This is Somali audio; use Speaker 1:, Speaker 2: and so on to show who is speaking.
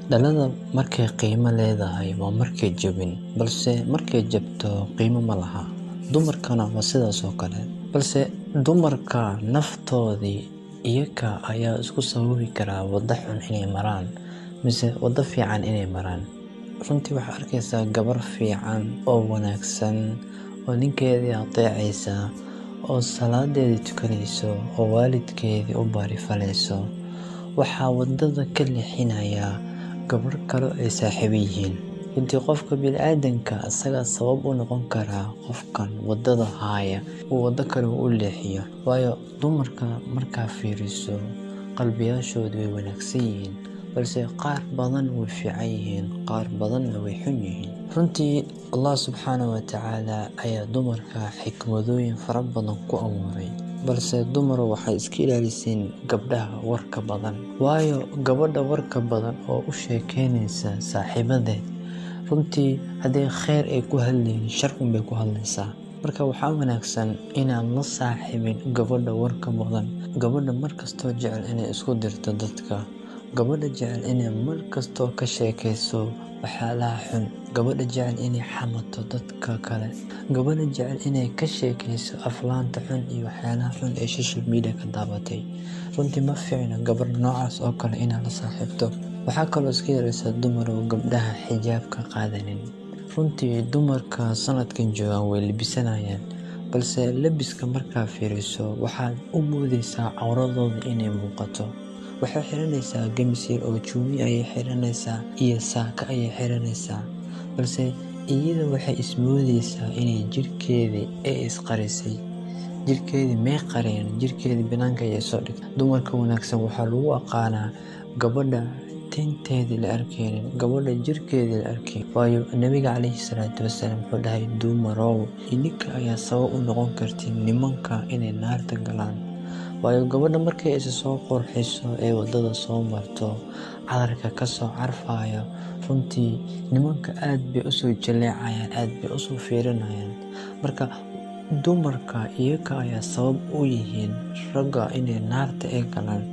Speaker 1: Dhalada markay qiimo leedahay waa markay jabin, balse markay jabto qiimo ma laha. Dumarkana waa sidaas oo kale. Balse dumarka naftoodii iyaga ayaa isku sababi karaa waddo xun inay maraan, mise waddo fiican inay maraan. Runtii waxaad arkaysaa gabar fiican oo wanaagsan oo ninkeedii ateecaysa, oo salaadeedii tukanayso, oo waalidkeedii u baarifalayso. Waxaa waddada ka leexinaya gabar kale ay saaxiibo yihiin. Runtii qofka bini'aadanka asagaa sabab u noqon karaa qofkan waddada haaya uu waddo kale u leexiyo. Waayo dumarka markaa fiiriso qalbiyaashoodu way wanaagsan yihiin, balse qaar badan way fiican yihiin, qaar badanna way xun yihiin. Runtii Allah subxaanahu wa tacaala ayaa dumarka xikmadooyin fara badan ku abuuray, balse dumar waxay iska ilaaliseen gabdhaha warka badan. Waayo gabadha warka badan oo u sheekeynaysa saaxiibadeed, runtii haddii kheyr ay ku hadlaynin shar un bay ku hadlaysaa. Marka waxaa wanaagsan inaan la saaxiibin gabadha warka badan, gabadha markastoo jecel inay isku dirto dadka, gabadha jecel inay markastoo ka sheekayso waxyaalaha xun, gabadha jecel inay xamato dadka kale, gabadha jecel inay ka sheekayso aflaanta xun iyo waxyaalaha xun ee social media ka daabatay. Runtii ma fiicna gabar noocaas oo kale inaad la saaxiibto. Waxaa kaloo iska yaraysaa dumar oo gabdhaha xijaabka qaadanin. Runtii dumarka sanadkan joogaan way labisanayaan, balse labiska markaa fiiriso waxaad u moodaysaa cawradooda inay muuqato. Waxay xiranaysaa gamis yar oo juumi ayay xiranaysaa iyo saaka ayay xiranaysaa, balse iyada waxay ismoodaysaa inay jirkeedii ay isqarisay. Jirkeedii may qareen, jirkeedii banaanka ayay soo dhigtay. Dumarka wanaagsan waxaa lagu aqaanaa gabadha tinteedii la arkaynin, gabadha jirkeedii la arkaynin. Waayo nabiga calayhi salaatu wasalaam wuxuu dhahay dumarow idinka ayaa sabab u noqon kartiin nimanka inay naarta galaan. Waayo gabadha markay isa soo qurxiso ee waddada soo marto, cadarka ka soo carfayo, runtii nimanka aad bay u soo jaleecayaan, aad bay u soo fiirinayaan. Marka dumarka iyaga ayaa sabab u yihiin ragga inay naarta ay galaan.